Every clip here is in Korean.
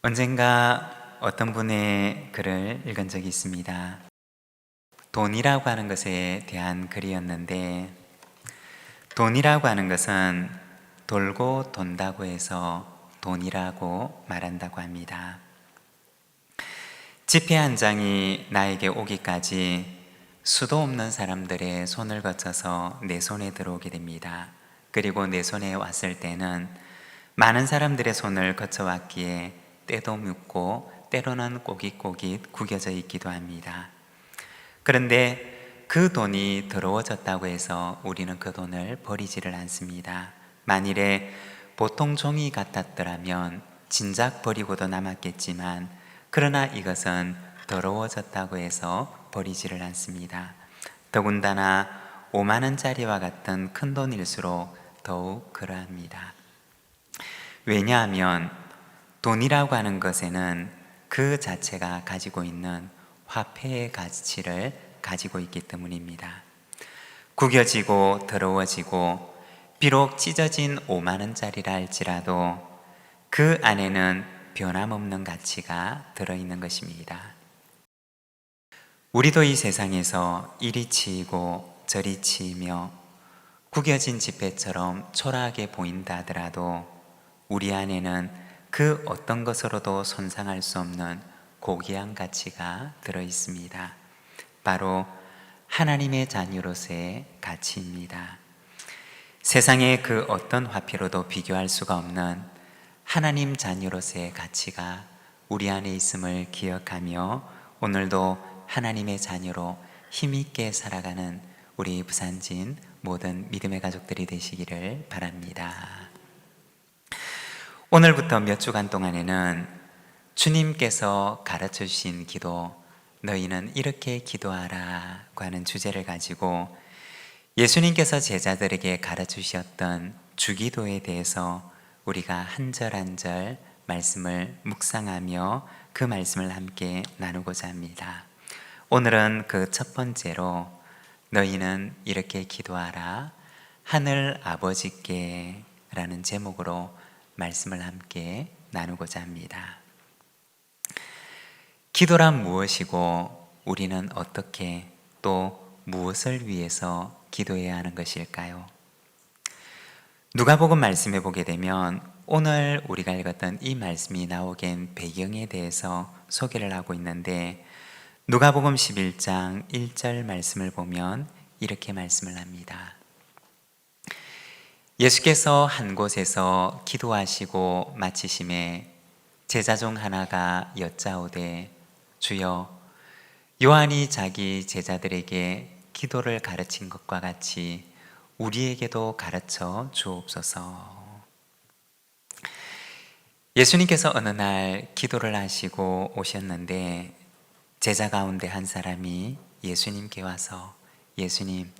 언젠가 어떤 분의 글을 읽은 적이 있습니다. 돈이라고 하는 것에 대한 글이었는데, 돈이라고 하는 것은 돌고 돈다고 해서 돈이라고 말한다고 합니다. 지폐 한 장이 나에게 오기까지 수도 없는 사람들의 손을 거쳐서 내 손에 들어오게 됩니다. 그리고 내 손에 왔을 때는 많은 사람들의 손을 거쳐왔기에 때도 묻고 때로는 꼬깃꼬깃 구겨져 있기도 합니다. 그런데 그 돈이 더러워졌다고 해서 우리는 그 돈을 버리지를 않습니다. 만일에 보통 종이 같았더라면 진작 버리고도 남았겠지만, 그러나 이것은 더러워졌다고 해서 버리지를 않습니다. 더군다나 5만 원짜리와 같은 큰 돈일수록 더욱 그러합니다. 왜냐하면 돈이라고 하는 것에는 그 자체가 가지고 있는 화폐의 가치를 가지고 있기 때문입니다. 구겨지고 더러워지고 비록 찢어진 5만 원짜리라 할지라도 그 안에는 변함없는 가치가 들어있는 것입니다. 우리도 이 세상에서 이리 치이고 저리 치이며 구겨진 지폐처럼 초라하게 보인다 하더라도 우리 안에는 그 어떤 것으로도 손상할 수 없는 고귀한 가치가 들어 있습니다. 바로 하나님의 자녀로서의 가치입니다. 세상의 그 어떤 화폐로도 비교할 수가 없는 하나님 자녀로서의 가치가 우리 안에 있음을 기억하며 오늘도 하나님의 자녀로 힘있게 살아가는 우리 부산진 모든 믿음의 가족들이 되시기를 바랍니다. 오늘부터 몇 주간 동안에는 주님께서 가르쳐 주신 기도, 너희는 이렇게 기도하라고 하는 주제를 가지고 예수님께서 제자들에게 가르쳐 주셨던 주기도에 대해서 우리가 한 절 한 절 말씀을 묵상하며 그 말씀을 함께 나누고자 합니다. 오늘은 그 첫 번째로 너희는 이렇게 기도하라, 하늘 아버지께 라는 제목으로 말씀을 함께 나누고자 합니다. 기도란 무엇이고 우리는 어떻게 또 무엇을 위해서 기도해야 하는 것일까요? 누가복음 말씀해 보게 되면 오늘 우리가 읽었던 이 말씀이 나오게 된 배경에 대해서 소개를 하고 있는데, 누가복음 11장 1절 말씀을 보면 이렇게 말씀을 합니다. 예수께서 한 곳에서 기도하시고 마치심에 제자 중 하나가 여짜오되 주여, 요한이 자기 제자들에게 기도를 가르친 것과 같이 우리에게도 가르쳐 주옵소서. 예수님께서 어느 날 기도를 하시고 오셨는데 제자 가운데 한 사람이 예수님께 와서 예수님,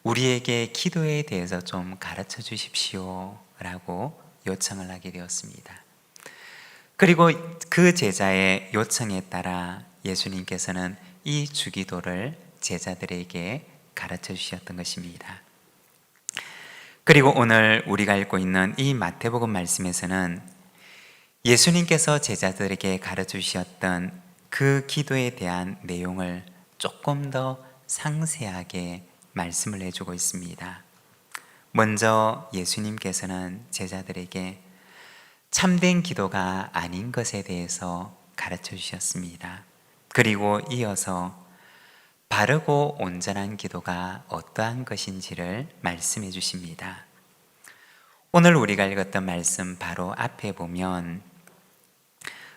우리에게 기도에 대해서 좀 가르쳐 주십시오 라고 요청을 하게 되었습니다. 그리고 그 제자의 요청에 따라 예수님께서는 이 주기도를 제자들에게 가르쳐 주셨던 것입니다. 그리고 오늘 우리가 읽고 있는 이 마태복음 말씀에서는 예수님께서 제자들에게 가르쳐 주셨던 그 기도에 대한 내용을 조금 더 상세하게 말씀을 해주고 있습니다. 먼저 예수님께서는 제자들에게 참된 기도가 아닌 것에 대해서 가르쳐 주셨습니다. 그리고 이어서 바르고 온전한 기도가 어떠한 것인지를 말씀해 주십니다. 오늘 우리가 읽었던 말씀 바로 앞에 보면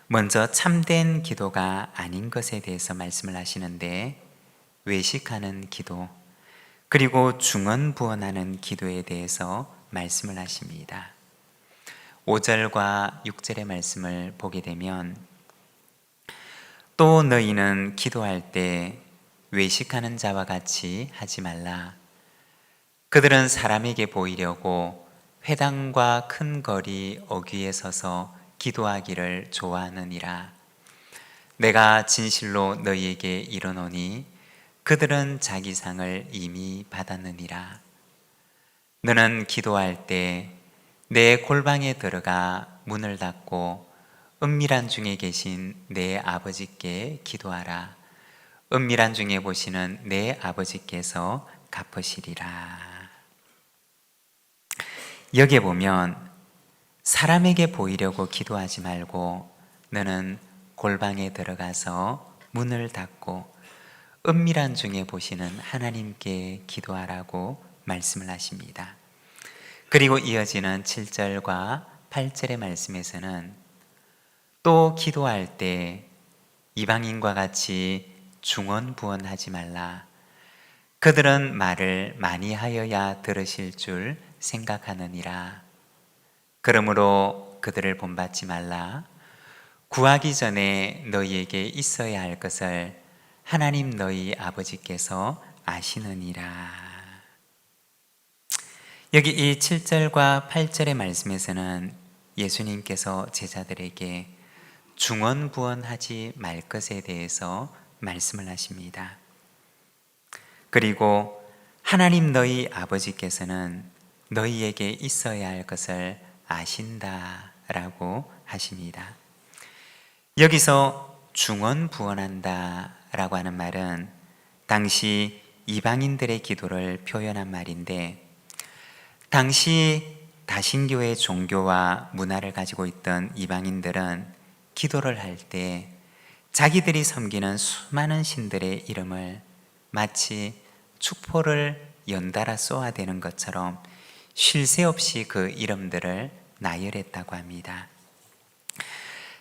먼저 참된 기도가 아닌 것에 대해서 말씀을 하시는데, 외식하는 기도, 그리고 중언부언하는 기도에 대해서 말씀을 하십니다. 5절과 6절의 말씀을 보게 되면 또 너희는 기도할 때 외식하는 자와 같이 하지 말라. 그들은 사람에게 보이려고 회당과 큰 거리 어귀에 서서 기도하기를 좋아하느니라. 내가 진실로 너희에게 이르노니 그들은 자기 상을 이미 받았느니라. 너는 기도할 때 내 골방에 들어가 문을 닫고 은밀한 중에 계신 내 아버지께 기도하라. 은밀한 중에 보시는 내 아버지께서 갚으시리라. 여기에 보면 사람에게 보이려고 기도하지 말고 너는 골방에 들어가서 문을 닫고 은밀한 중에 보시는 하나님께 기도하라고 말씀을 하십니다. 그리고 이어지는 7절과 8절의 말씀에서는 또 기도할 때 이방인과 같이 중언부언하지 말라. 그들은 말을 많이 하여야 들으실 줄 생각하느니라. 그러므로 그들을 본받지 말라. 구하기 전에 너희에게 있어야 할 것을 하나님 너희 아버지께서 아시느니라. 여기 이 7절과 8절의 말씀에서는 예수님께서 제자들에게 중언부언하지 말 것에 대해서 말씀을 하십니다. 그리고 하나님 너희 아버지께서는 너희에게 있어야 할 것을 아신다라고 하십니다. 여기서 중언부언한다 라고 하는 말은 당시 이방인들의 기도를 표현한 말인데, 당시 다신교의 종교와 문화를 가지고 있던 이방인들은 기도를 할 때 자기들이 섬기는 수많은 신들의 이름을 마치 축포를 연달아 쏘아대는 것처럼 쉴 새 없이 그 이름들을 나열했다고 합니다.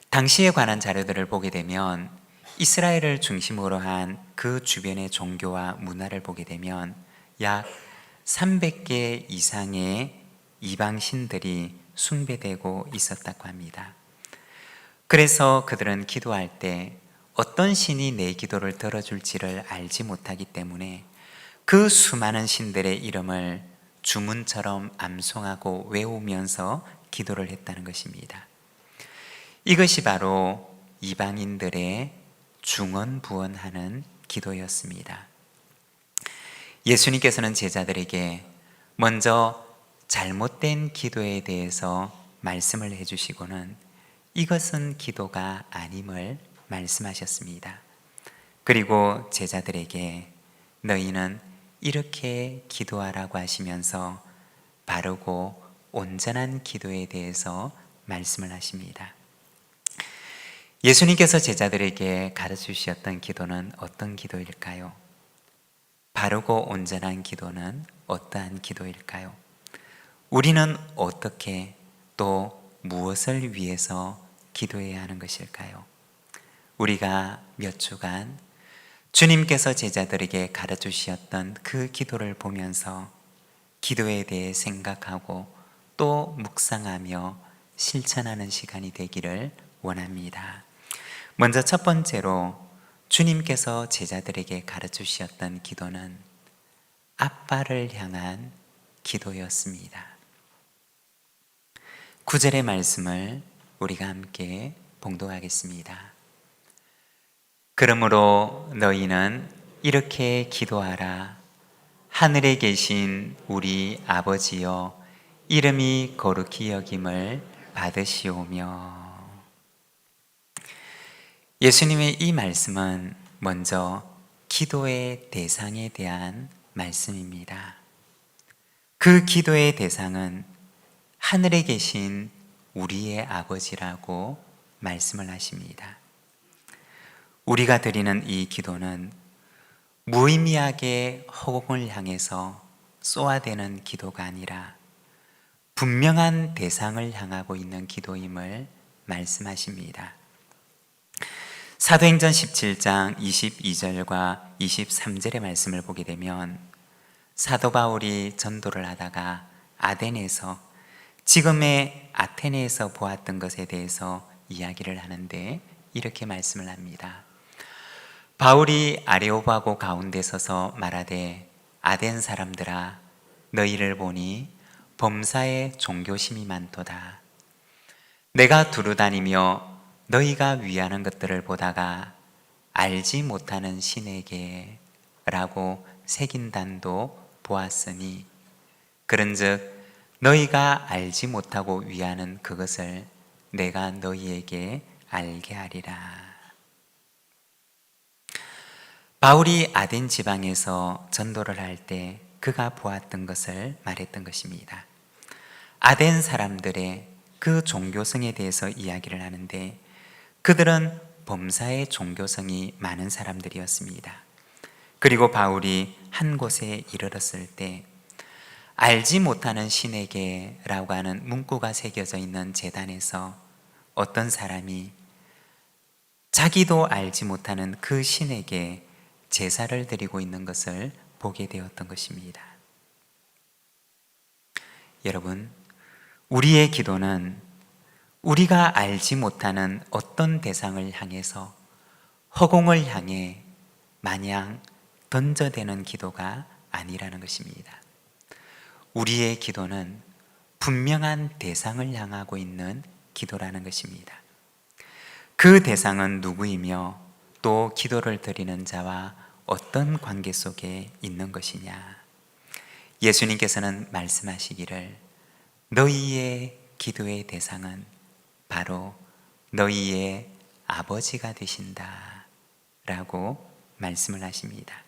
당시에 관한 자료들을 보게 되면 이스라엘을 중심으로 한 그 주변의 종교와 문화를 보게 되면 약 300개 이상의 이방 신들이 숭배되고 있었다고 합니다. 그래서 그들은 기도할 때 어떤 신이 내 기도를 들어줄지를 알지 못하기 때문에 그 수많은 신들의 이름을 주문처럼 암송하고 외우면서 기도를 했다는 것입니다. 이것이 바로 이방인들의 중언부언하는 기도였습니다. 예수님께서는 제자들에게 먼저 잘못된 기도에 대해서 말씀을 해주시고는 이것은 기도가 아님을 말씀하셨습니다. 그리고 제자들에게 너희는 이렇게 기도하라고 하시면서 바르고 온전한 기도에 대해서 말씀을 하십니다. 예수님께서 제자들에게 가르쳐 주셨던 기도는 어떤 기도일까요? 바르고 온전한 기도는 어떠한 기도일까요? 우리는 어떻게 또 무엇을 위해서 기도해야 하는 것일까요? 우리가 몇 주간 주님께서 제자들에게 가르쳐 주셨던 그 기도를 보면서 기도에 대해 생각하고 또 묵상하며 실천하는 시간이 되기를 원합니다. 먼저 첫 번째로 주님께서 제자들에게 가르쳐 주셨던 기도는 아빠를 향한 기도였습니다. 9절의 말씀을 우리가 함께 봉독하겠습니다. 그러므로 너희는 이렇게 기도하라. 하늘에 계신 우리 아버지여, 이름이 거룩히 여김을 받으시오며. 예수님의 이 말씀은 먼저 기도의 대상에 대한 말씀입니다. 그 기도의 대상은 하늘에 계신 우리의 아버지라고 말씀을 하십니다. 우리가 드리는 이 기도는 무의미하게 허공을 향해서 쏘아대는 기도가 아니라 분명한 대상을 향하고 있는 기도임을 말씀하십니다. 사도행전 17장 22절과 23절의 말씀을 보게 되면 사도 바울이 전도를 하다가 아덴에서, 지금의 아테네에서 보았던 것에 대해서 이야기를 하는데 이렇게 말씀을 합니다. 바울이 아레오바고 가운데 서서 말하되, 아덴 사람들아, 너희를 보니 범사에 종교심이 많도다. 내가 두루다니며 너희가 위하는 것들을 보다가 알지 못하는 신에게 라고 새긴 단도 보았으니, 그런즉 너희가 알지 못하고 위하는 그것을 내가 너희에게 알게 하리라. 바울이 아덴 지방에서 전도를 할 때 그가 보았던 것을 말했던 것입니다. 아덴 사람들의 그 종교성에 대해서 이야기를 하는데 그들은 범사의 종교성이 많은 사람들이었습니다. 그리고 바울이 한 곳에 이르렀을 때 알지 못하는 신에게라고 하는 문구가 새겨져 있는 제단에서 어떤 사람이 자기도 알지 못하는 그 신에게 제사를 드리고 있는 것을 보게 되었던 것입니다. 여러분, 우리의 기도는 우리가 알지 못하는 어떤 대상을 향해서 허공을 향해 마냥 던져대는 기도가 아니라는 것입니다. 우리의 기도는 분명한 대상을 향하고 있는 기도라는 것입니다. 그 대상은 누구이며 또 기도를 드리는 자와 어떤 관계 속에 있는 것이냐. 예수님께서는 말씀하시기를 너희의 기도의 대상은 바로 너희의 아버지가 되신다 라고 말씀을 하십니다.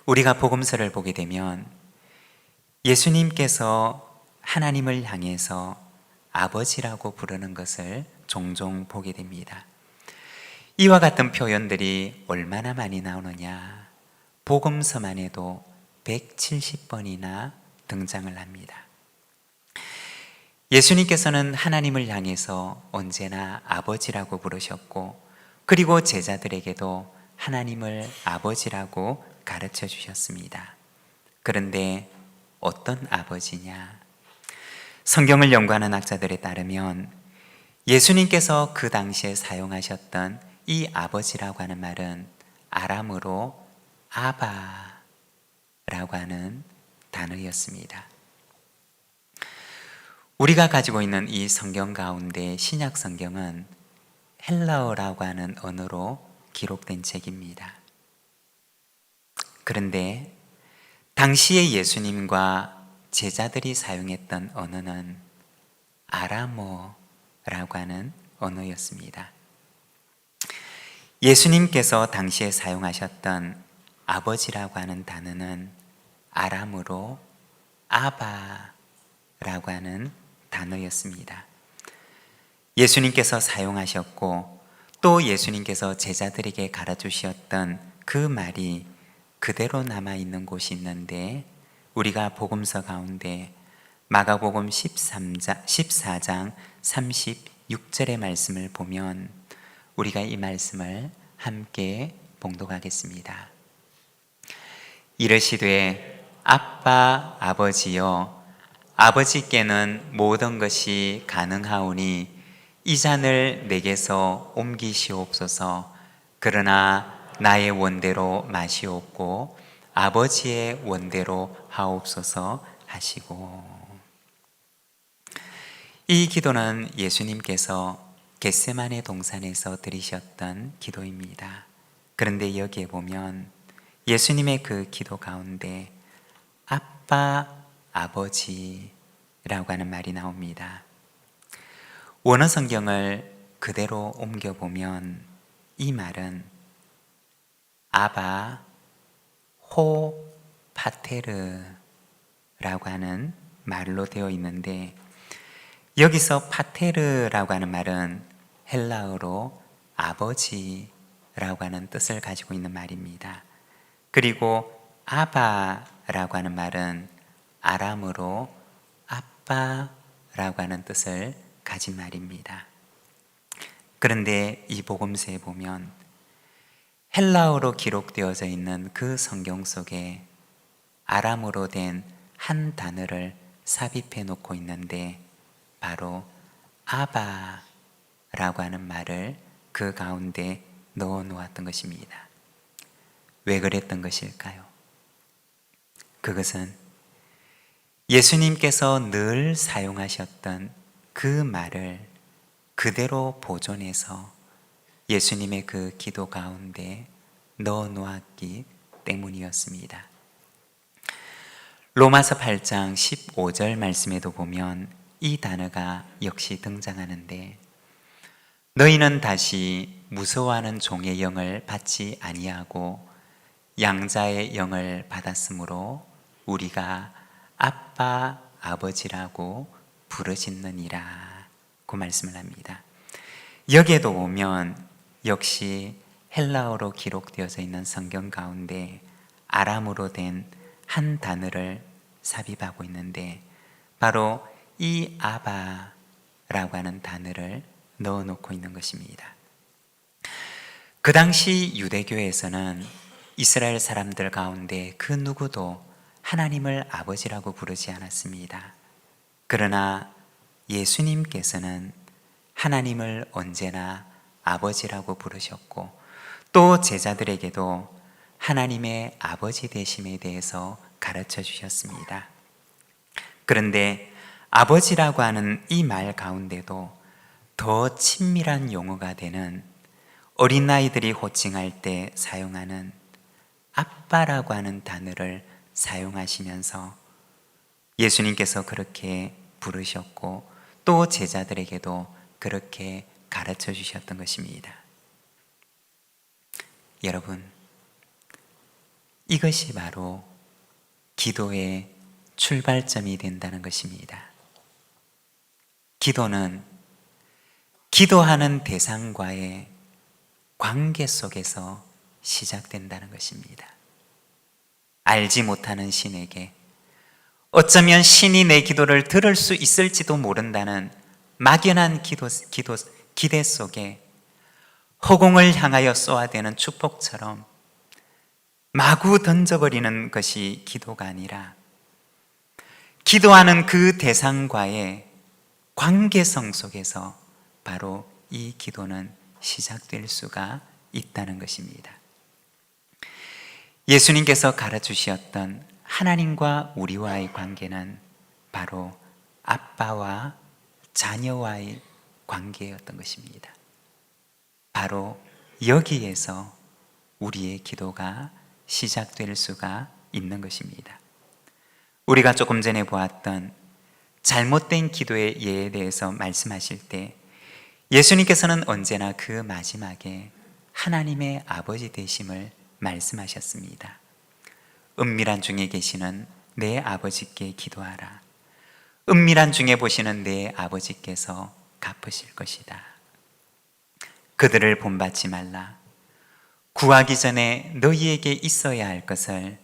우리가 복음서를 보게 되면 예수님께서 하나님을 향해서 아버지라고 부르는 것을 종종 보게 됩니다. 이와 같은 표현들이 얼마나 많이 나오느냐. 복음서만 해도 170번이나 등장을 합니다. 예수님께서는 하나님을 향해서 언제나 아버지라고 부르셨고 그리고 제자들에게도 하나님을 아버지라고 가르쳐 주셨습니다. 그런데 어떤 아버지냐? 성경을 연구하는 학자들에 따르면 예수님께서 그 당시에 사용하셨던 이 아버지라고 하는 말은 아람어로 아바라고 하는 단어였습니다. 우리가 가지고 있는 이 성경 가운데 신약 성경은 헬라어라고 하는 언어로 기록된 책입니다. 그런데 당시에 예수님과 제자들이 사용했던 언어는 아람어라고 하는 언어였습니다. 예수님께서 당시에 사용하셨던 아버지라고 하는 단어는 아람어로 아바라고 하는 단어였습니다. 예수님께서 사용하셨고 또 예수님께서 제자들에게 가르치셨던 그 말이 그대로 남아있는 곳이 있는데 우리가 복음서 가운데 마가복음 14장 36절의 말씀을 보면 우리가 이 말씀을 함께 봉독하겠습니다. 이르시되 아빠 아버지여 아버지께는 모든 것이 가능하오니 이 잔을 내게서 옮기시옵소서. 그러나 나의 원대로 마시옵고 아버지의 원대로 하옵소서 하시고. 이 기도는 예수님께서 겟세마네 동산에서 드리셨던 기도입니다. 그런데 여기에 보면 예수님의 그 기도 가운데 아빠 아버지라고 하는 말이 나옵니다. 원어 성경을 그대로 옮겨보면 이 말은 아바 호 파테르라고 하는 말로 되어 있는데 여기서 파테르라고 하는 말은 헬라어로 아버지라고 하는 뜻을 가지고 있는 말입니다. 그리고 아바라고 하는 말은 아람어로 아빠라고 하는 뜻을 가진 말입니다. 그런데 이 복음서에 보면 헬라어로 기록되어져 있는 그 성경 속에 아람어로 된 한 단어를 삽입해 놓고 있는데 바로 아바라고 하는 말을 그 가운데 넣어 놓았던 것입니다. 왜 그랬던 것일까요? 그것은 예수님께서 늘 사용하셨던 그 말을 그대로 보존해서 예수님의 그 기도 가운데 넣어 놓았기 때문이었습니다. 로마서 8장 15절 말씀에도 보면 이 단어가 역시 등장하는데 너희는 다시 무서워하는 종의 영을 받지 아니하고 양자의 영을 받았으므로 우리가 아빠 아버지라고 부르짖느니라 그 말씀을 합니다. 여기에도 보면 역시 헬라어로 기록되어져 있는 성경 가운데 아람어로 된 한 단어를 삽입하고 있는데 바로 이 아바라고 하는 단어를 넣어놓고 있는 것입니다. 그 당시 유대교에서는 이스라엘 사람들 가운데 그 누구도 하나님을 아버지라고 부르지 않았습니다. 그러나 예수님께서는 하나님을 언제나 아버지라고 부르셨고 또 제자들에게도 하나님의 아버지 되심에 대해서 가르쳐 주셨습니다. 그런데 아버지라고 하는 이 말 가운데도 더 친밀한 용어가 되는 어린아이들이 호칭할 때 사용하는 아빠라고 하는 단어를 사용하시면서 예수님께서 그렇게 부르셨고 또 제자들에게도 그렇게 가르쳐 주셨던 것입니다. 여러분, 이것이 바로 기도의 출발점이 된다는 것입니다. 기도는 기도하는 대상과의 관계 속에서 시작된다는 것입니다. 알지 못하는 신에게 어쩌면 신이 내 기도를 들을 수 있을지도 모른다는 막연한 기대 속에 허공을 향하여 쏘아대는 축복처럼 마구 던져버리는 것이 기도가 아니라 기도하는 그 대상과의 관계성 속에서 바로 이 기도는 시작될 수가 있다는 것입니다. 예수님께서 가르치셨던 하나님과 우리와의 관계는 바로 아빠와 자녀와의 관계였던 것입니다. 바로 여기에서 우리의 기도가 시작될 수가 있는 것입니다. 우리가 조금 전에 보았던 잘못된 기도의 예에 대해서 말씀하실 때 예수님께서는 언제나 그 마지막에 하나님의 아버지 되심을 말씀하셨습니다. 은밀한 중에 계시는 내 아버지께 기도하라. 은밀한 중에 보시는 내 아버지께서 갚으실 것이다. 그들을 본받지 말라. 구하기 전에 너희에게 있어야 할 것을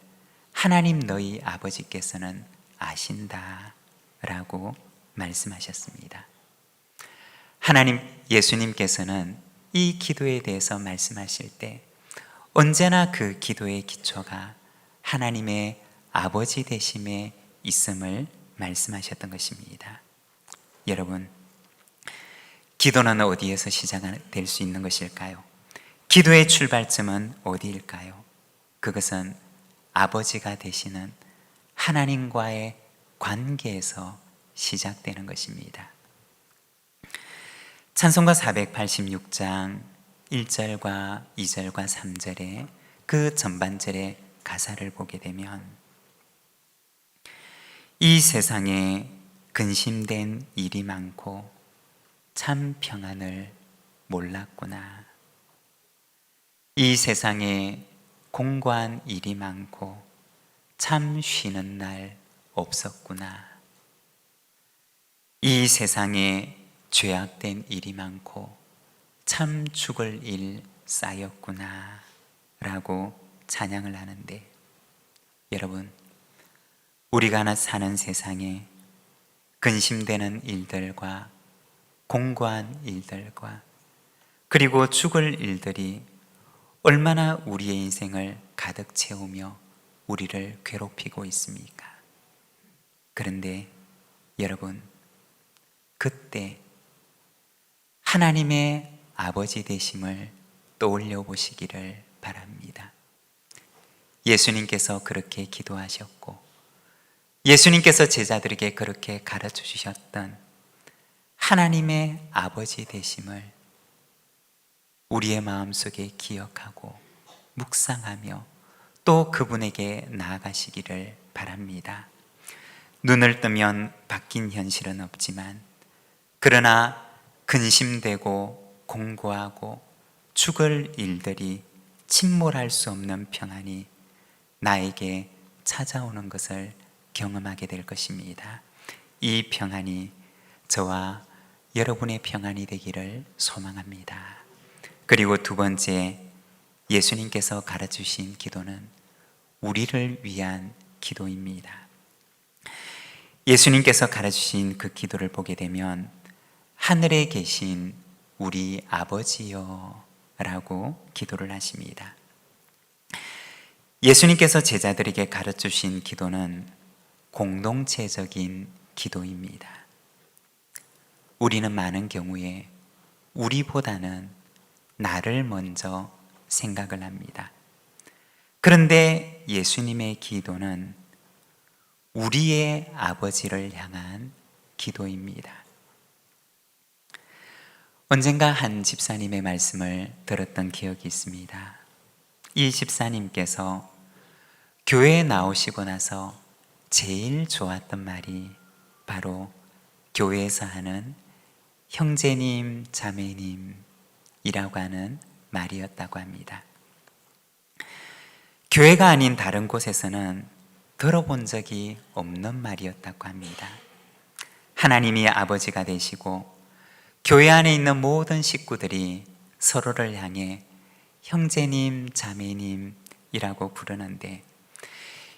하나님 너희 아버지께서는 아신다 라고 말씀하셨습니다. 하나님 예수님께서는 이 기도에 대해서 말씀하실 때 언제나 그 기도의 기초가 하나님의 아버지 되심에 있음을 말씀하셨던 것입니다. 여러분, 기도는 어디에서 시작될 수 있는 것일까요? 기도의 출발점은 어디일까요? 그것은 아버지가 되시는 하나님과의 관계에서 시작되는 것입니다. 찬송가 486장 1절과 2절과 3절에 그 전반절의 가사를 보게 되면 이 세상에 근심된 일이 많고 참 평안을 몰랐구나. 이 세상에 공고한 일이 많고 참 쉬는 날 없었구나. 이 세상에 죄악된 일이 많고 참 죽을 일 쌓였구나 라고 찬양을 하는데, 여러분, 우리가 사는 세상에 근심되는 일들과 공고한 일들과 그리고 죽을 일들이 얼마나 우리의 인생을 가득 채우며 우리를 괴롭히고 있습니까? 그런데 여러분, 그때 하나님의 아버지 되심을 떠올려 보시기를 바랍니다. 예수님께서 그렇게 기도하셨고 예수님께서 제자들에게 그렇게 가르쳐 주셨던 하나님의 아버지 되심을 우리의 마음속에 기억하고 묵상하며 또 그분에게 나아가시기를 바랍니다. 눈을 뜨면 바뀐 현실은 없지만 그러나 근심되고 공고하고 죽을 일들이 침몰할 수 없는 평안이 나에게 찾아오는 것을 경험하게 될 것입니다. 이 평안이 저와 여러분의 평안이 되기를 소망합니다. 그리고 두 번째, 예수님께서 가르치신 기도는 우리를 위한 기도입니다. 예수님께서 가르치신 그 기도를 보게 되면 하늘에 계신 우리 아버지여 라고 기도를 하십니다. 예수님께서 제자들에게 가르치신 기도는 공동체적인 기도입니다. 우리는 많은 경우에 우리보다는 나를 먼저 생각을 합니다. 그런데 예수님의 기도는 우리의 아버지를 향한 기도입니다. 언젠가 한 집사님의 말씀을 들었던 기억이 있습니다. 이 집사님께서 교회에 나오시고 나서 제일 좋았던 말이 바로 교회에서 하는 형제님, 자매님이라고 하는 말이었다고 합니다. 교회가 아닌 다른 곳에서는 들어본 적이 없는 말이었다고 합니다. 하나님이 아버지가 되시고 교회 안에 있는 모든 식구들이 서로를 향해 형제님, 자매님이라고 부르는데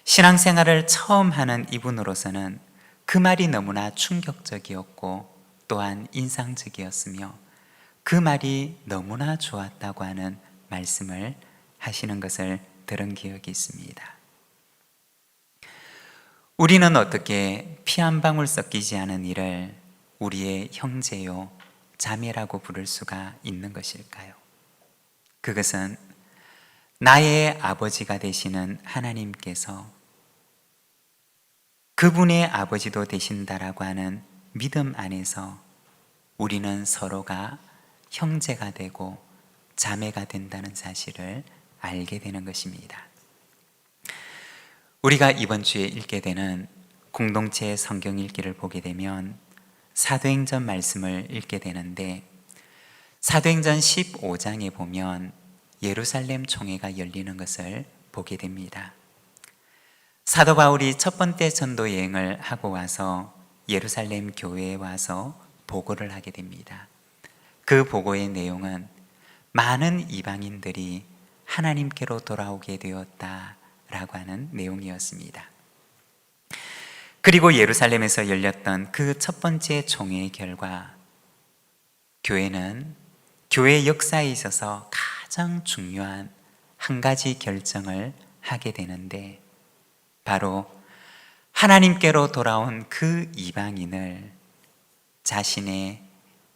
신앙생활을 처음 하는 이분으로서는 그 말이 너무나 충격적이었고 또한 인상적이었으며 그 말이 너무나 좋았다고 하는 말씀을 하시는 것을 들은 기억이 있습니다. 우리는 어떻게 피 한 방울 섞이지 않은 이를 우리의 형제요, 자매라고 부를 수가 있는 것일까요? 그것은 나의 아버지가 되시는 하나님께서 그분의 아버지도 되신다라고 하는 믿음 안에서 우리는 서로가 형제가 되고 자매가 된다는 사실을 알게 되는 것입니다. 우리가 이번 주에 읽게 되는 공동체 성경 읽기를 보게 되면 사도행전 말씀을 읽게 되는데 사도행전 15장에 보면 예루살렘 총회가 열리는 것을 보게 됩니다. 사도 바울이 첫 번째 전도 여행을 하고 와서 예루살렘 교회에 와서 보고를 하게 됩니다. 그 보고의 내용은 많은 이방인들이 하나님께로 돌아오게 되었다라고 하는 내용이었습니다. 그리고 예루살렘에서 열렸던 그 첫 번째 총회의 결과 교회는 교회 역사에 있어서 가장 중요한 한 가지 결정을 하게 되는데 바로 하나님께로 돌아온 그 이방인을 자신의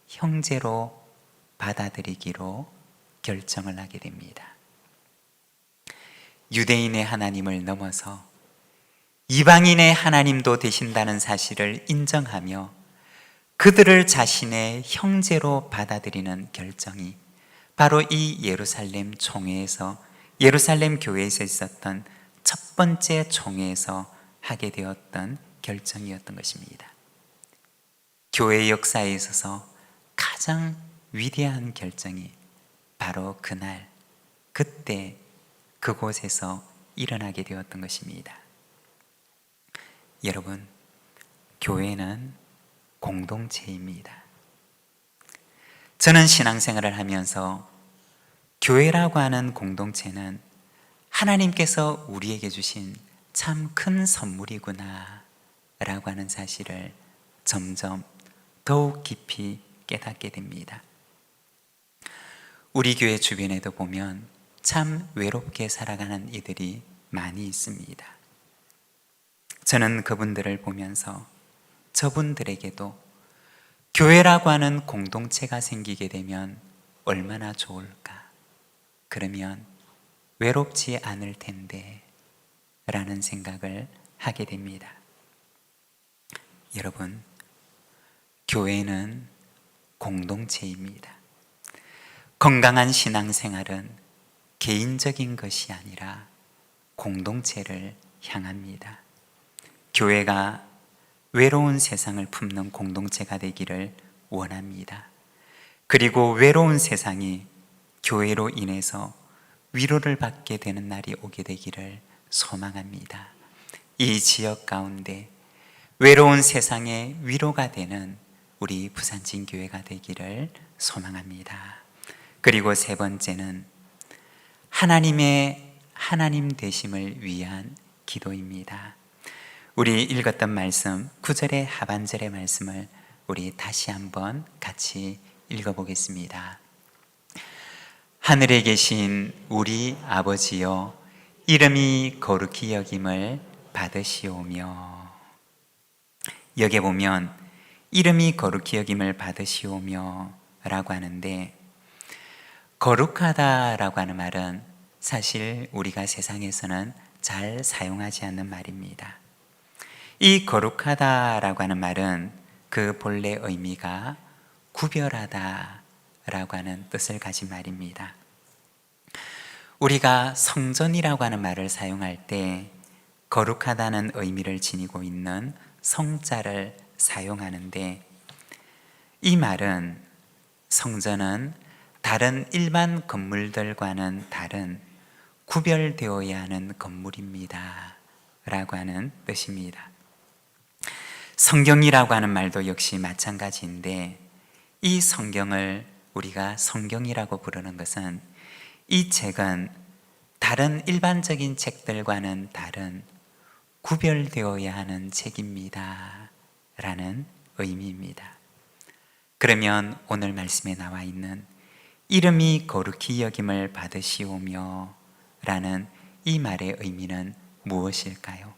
형제로 받아들이기로 결정을 하게 됩니다. 유대인의 하나님을 넘어서 이방인의 하나님도 되신다는 사실을 인정하며 그들을 자신의 형제로 받아들이는 결정이 바로 이 예루살렘 총회에서 예루살렘 교회에서 있었던 첫 번째 총회에서 하게 되었던 결정이었던 것입니다. 교회 역사에 있어서 가장 위대한 결정이 바로 그날, 그때, 그곳에서 일어나게 되었던 것입니다. 여러분, 교회는 공동체입니다. 저는 신앙생활을 하면서 교회라고 하는 공동체는 하나님께서 우리에게 주신 참 큰 선물이구나 라고 하는 사실을 점점 더욱 깊이 깨닫게 됩니다. 우리 교회 주변에도 보면 참 외롭게 살아가는 이들이 많이 있습니다. 저는 그분들을 보면서 저분들에게도 교회라고 하는 공동체가 생기게 되면 얼마나 좋을까? 그러면 외롭지 않을 텐데 라는 생각을 하게 됩니다. 여러분, 교회는 공동체입니다. 건강한 신앙생활은 개인적인 것이 아니라 공동체를 향합니다. 교회가 외로운 세상을 품는 공동체가 되기를 원합니다. 그리고 외로운 세상이 교회로 인해서 위로를 받게 되는 날이 오게 되기를 소망합니다. 이 지역 가운데 외로운 세상에 위로가 되는 우리 부산진교회가 되기를 소망합니다. 그리고 세 번째는 하나님 되심을 위한 기도입니다. 우리 읽었던 말씀 9절의 하반절의 말씀을 우리 다시 한번 같이 읽어보겠습니다. 하늘에 계신 우리 아버지여, 이름이 거룩히 여김을 받으시오며. 여기에 보면 이름이 거룩히 여김을 받으시오며 라고 하는데, 거룩하다라고 하는 말은 사실 우리가 세상에서는 잘 사용하지 않는 말입니다. 이 거룩하다라고 하는 말은 그 본래 의미가 구별하다라고 하는 뜻을 가진 말입니다. 우리가 성전이라고 하는 말을 사용할 때 거룩하다는 의미를 지니고 있는 성자를 사용하는데, 이 말은 성전은 다른 일반 건물들과는 다른 구별되어야 하는 건물입니다 라고 하는 뜻입니다. 성경이라고 하는 말도 역시 마찬가지인데, 이 성경을 우리가 성경이라고 부르는 것은 이 책은 다른 일반적인 책들과는 다른 구별되어야 하는 책입니다 라는 의미입니다. 그러면 오늘 말씀에 나와 있는 이름이 거룩히 여김을 받으시오며 라는 이 말의 의미는 무엇일까요?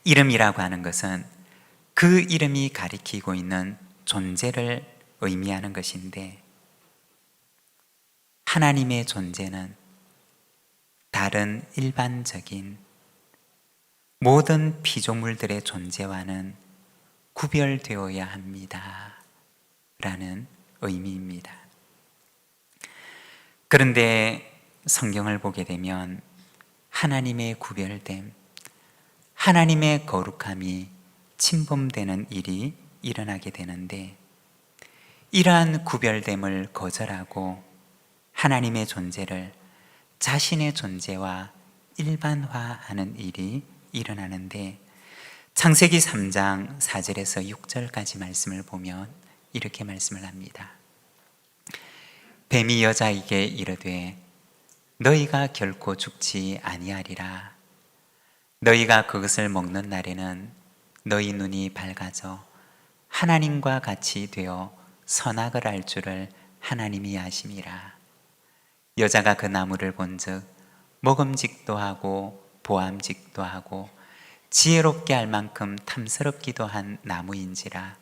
이름이라고 하는 것은 그 이름이 가리키고 있는 존재를 의미하는 것인데, 하나님의 존재는 다른 일반적인 모든 피조물들의 존재와는 구별되어야 합니다 라는 의미입니다. 그런데 성경을 보게 되면 하나님의 구별됨, 하나님의 거룩함이 침범되는 일이 일어나게 되는데, 이러한 구별됨을 거절하고 하나님의 존재를 자신의 존재와 일반화하는 일이 일어나는데, 창세기 3장 4절에서 6절까지 말씀을 보면 이렇게 말씀을 합니다. 뱀이 여자에게 이르되 너희가 결코 죽지 아니하리라. 너희가 그것을 먹는 날에는 너희 눈이 밝아져 하나님과 같이 되어 선악을 알 줄을 하나님이 아심이라. 여자가 그 나무를 본즉 먹음직도 하고 보암직도 하고 지혜롭게 할 만큼 탐스럽기도 한 나무인지라.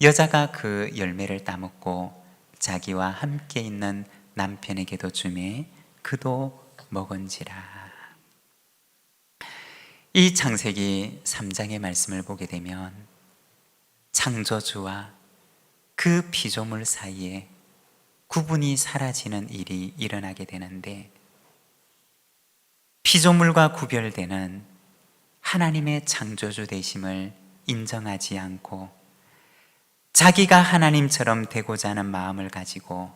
여자가 그 열매를 따먹고 자기와 함께 있는 남편에게도 주매 그도 먹은지라. 이 창세기 3장의 말씀을 보게 되면 창조주와 그 피조물 사이에 구분이 사라지는 일이 일어나게 되는데, 피조물과 구별되는 하나님의 창조주 되심을 인정하지 않고 자기가 하나님처럼 되고자 하는 마음을 가지고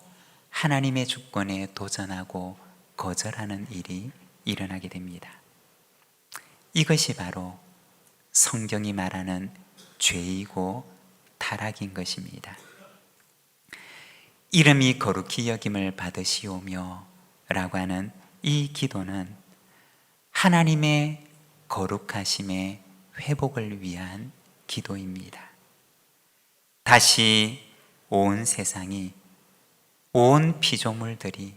하나님의 주권에 도전하고 거절하는 일이 일어나게 됩니다. 이것이 바로 성경이 말하는 죄이고 타락인 것입니다. 이름이 거룩히 여김을 받으시오며 라고 하는 이 기도는 하나님의 거룩하심의 회복을 위한 기도입니다. 다시 온 세상이, 온 피조물들이,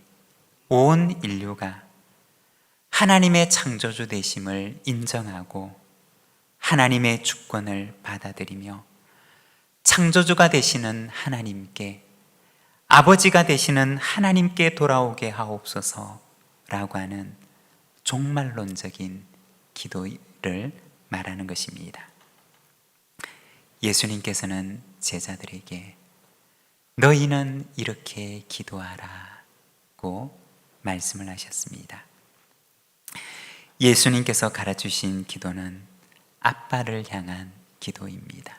온 인류가 하나님의 창조주 되심을 인정하고 하나님의 주권을 받아들이며 창조주가 되시는 하나님께, 아버지가 되시는 하나님께 돌아오게 하옵소서라고 하는 종말론적인 기도를 말하는 것입니다. 예수님께서는 제자들에게 너희는 이렇게 기도하라고 말씀을 하셨습니다. 예수님께서 가르치신 기도는 아빠를 향한 기도입니다.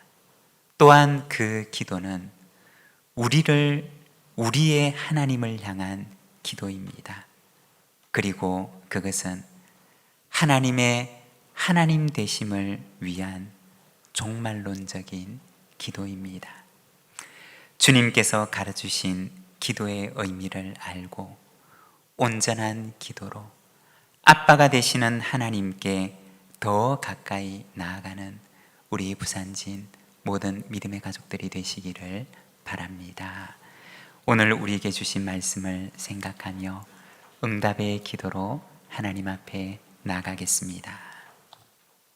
또한 그 기도는 우리의 하나님을 향한 기도입니다. 그리고 그것은 하나님의 하나님 되심을 위한 종말론적인 기도입니다. 주님께서 가르치신 기도의 의미를 알고 온전한 기도로 아빠가 되시는 하나님께 더 가까이 나아가는 우리 부산진 모든 믿음의 가족들이 되시기를 바랍니다. 오늘 우리에게 주신 말씀을 생각하며 응답의 기도로 하나님 앞에 나아가겠습니다.